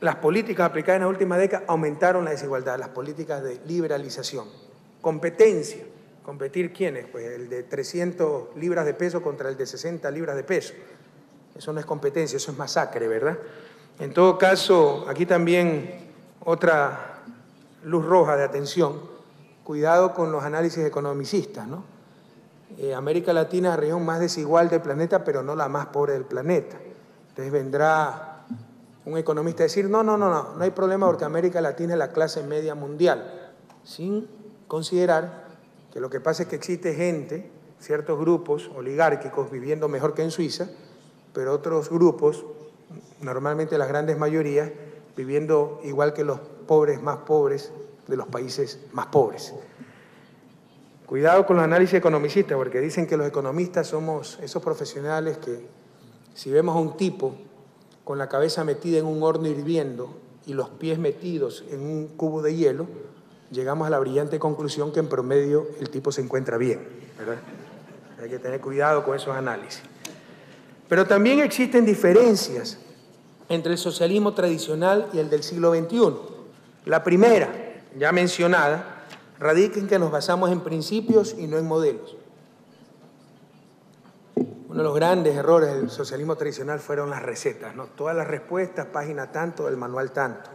A: las políticas aplicadas en la última década aumentaron la desigualdad, las políticas de liberalización. Competencia. ¿Competir quiénes? Pues el de 300 libras de peso contra el de 60 libras de peso. Eso no es competencia, eso es masacre, ¿verdad? En todo caso, aquí también otra luz roja de atención. Cuidado con los análisis economicistas, ¿no? América Latina es la región más desigual del planeta, pero no la más pobre del planeta. Entonces vendrá un economista a decir, no hay problema porque América Latina es la clase media mundial, sin considerar que lo que pasa es que existe gente, ciertos grupos oligárquicos viviendo mejor que en Suiza, pero otros grupos, normalmente las grandes mayorías, viviendo igual que los pobres más pobres de los países más pobres. Cuidado con los análisis economicistas, porque dicen que los economistas somos esos profesionales que si vemos a un tipo con la cabeza metida en un horno hirviendo y los pies metidos en un cubo de hielo, llegamos a la brillante conclusión que en promedio el tipo se encuentra bien, ¿verdad? Hay que tener cuidado con esos análisis. Pero también existen diferencias entre el socialismo tradicional y el del siglo XXI. La primera, ya mencionada, radica en que nos basamos en principios y no en modelos. Uno de los grandes errores del socialismo tradicional fueron las recetas, ¿no? Todas las respuestas, página tanto, del manual tanto.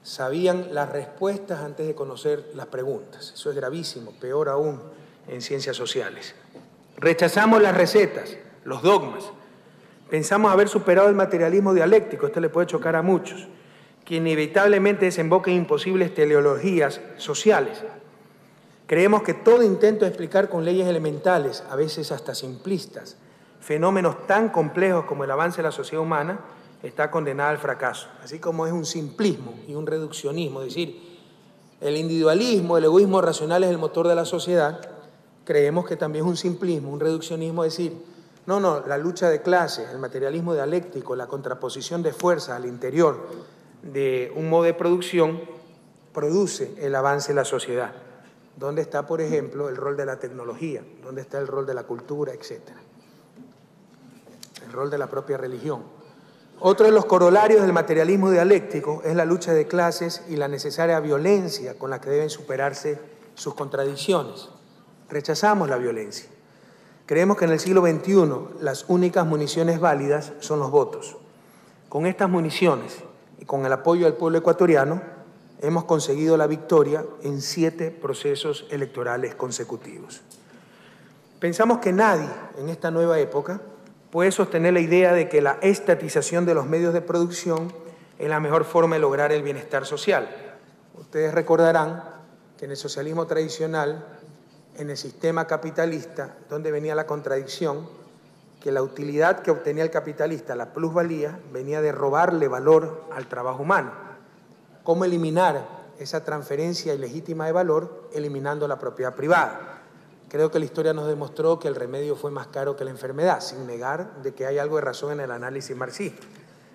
A: Sabían las respuestas antes de conocer las preguntas. Eso es gravísimo, peor aún en ciencias sociales. Rechazamos las recetas, los dogmas. Pensamos haber superado el materialismo dialéctico, esto le puede chocar a muchos, que inevitablemente desemboca en imposibles teleologías sociales. Creemos que todo intento de explicar con leyes elementales, a veces hasta simplistas, fenómenos tan complejos como el avance de la sociedad humana, está condenada al fracaso. Así como es un simplismo y un reduccionismo, es decir, el individualismo, el egoísmo racional es el motor de la sociedad, creemos que también es un simplismo, un reduccionismo, es decir, la lucha de clases, el materialismo dialéctico, la contraposición de fuerzas al interior de un modo de producción produce el avance de la sociedad. ¿Dónde está, por ejemplo, el rol de la tecnología? ¿Dónde está el rol de la cultura, etcétera? El rol de la propia religión. Otro de los corolarios del materialismo dialéctico es la lucha de clases y la necesaria violencia con la que deben superarse sus contradicciones. Rechazamos la violencia. Creemos que en el siglo XXI las únicas municiones válidas son los votos. Con estas municiones y con el apoyo del pueblo ecuatoriano, hemos conseguido la victoria en 7 procesos electorales consecutivos. Pensamos que nadie en esta nueva época puede sostener la idea de que la estatización de los medios de producción es la mejor forma de lograr el bienestar social. Ustedes recordarán que en el socialismo tradicional, en el sistema capitalista, donde venía la contradicción, que la utilidad que obtenía el capitalista, la plusvalía, venía de robarle valor al trabajo humano. ¿Cómo eliminar esa transferencia ilegítima de valor? Eliminando la propiedad privada. Creo que la historia nos demostró que el remedio fue más caro que la enfermedad, sin negar de que hay algo de razón en el análisis marxista,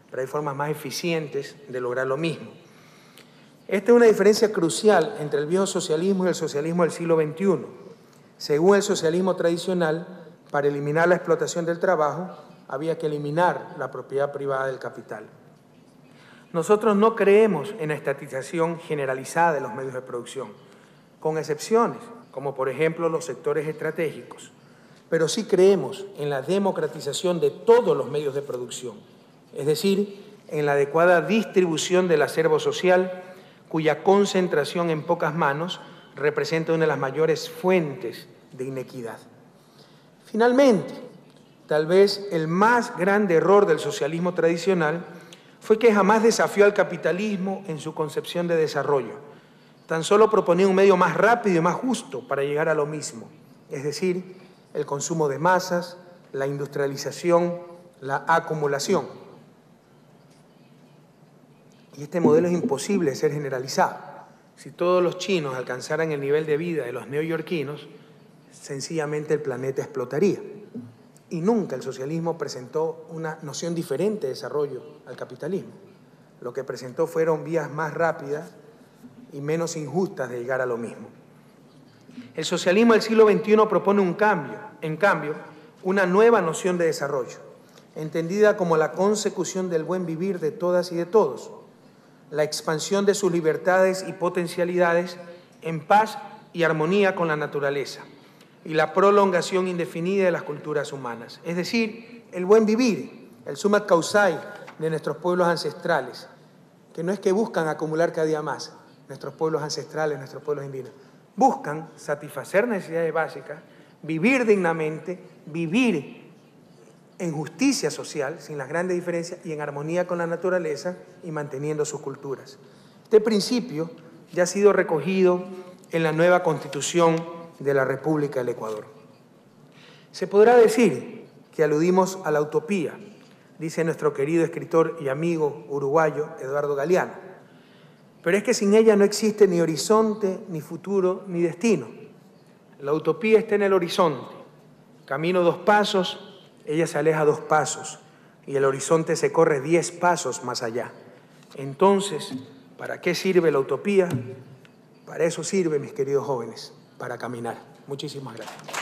A: pero hay formas más eficientes de lograr lo mismo. Esta es una diferencia crucial entre el viejo socialismo y el socialismo del siglo XXI. Según el socialismo tradicional, para eliminar la explotación del trabajo, había que eliminar la propiedad privada del capital. Nosotros no creemos en la estatización generalizada de los medios de producción, con excepciones, como por ejemplo los sectores estratégicos, pero sí creemos en la democratización de todos los medios de producción, es decir, en la adecuada distribución del acervo social, cuya concentración en pocas manos representa una de las mayores fuentes de inequidad. Finalmente, tal vez el más grande error del socialismo tradicional fue que jamás desafió al capitalismo en su concepción de desarrollo. Tan solo proponía un medio más rápido y más justo para llegar a lo mismo, es decir, el consumo de masas, la industrialización, la acumulación. Y este modelo es imposible de ser generalizado. Si todos los chinos alcanzaran el nivel de vida de los neoyorquinos, sencillamente el planeta explotaría. Y nunca el socialismo presentó una noción diferente de desarrollo al capitalismo. Lo que presentó fueron vías más rápidas y menos injustas de llegar a lo mismo. El socialismo del siglo XXI propone en cambio, una nueva noción de desarrollo, entendida como la consecución del buen vivir de todas y de todos, la expansión de sus libertades y potencialidades en paz y armonía con la naturaleza, y la prolongación indefinida de las culturas humanas, es decir, el buen vivir, el summa causai de nuestros pueblos ancestrales, que no es que buscan acumular cada día más, nuestros pueblos ancestrales, nuestros pueblos indígenas, buscan satisfacer necesidades básicas, vivir dignamente, vivir en justicia social, sin las grandes diferencias, y en armonía con la naturaleza y manteniendo sus culturas. Este principio ya ha sido recogido en la nueva Constitución de la República del Ecuador. Se podrá decir que aludimos a la utopía, dice nuestro querido escritor y amigo uruguayo Eduardo Galeano, pero es que sin ella no existe ni horizonte, ni futuro, ni destino. La utopía está en el horizonte, camino 2 pasos, ella se aleja 2 pasos y el horizonte se corre 10 pasos más allá. Entonces, ¿para qué sirve la utopía? Para eso sirve, mis queridos jóvenes, para caminar. Muchísimas gracias.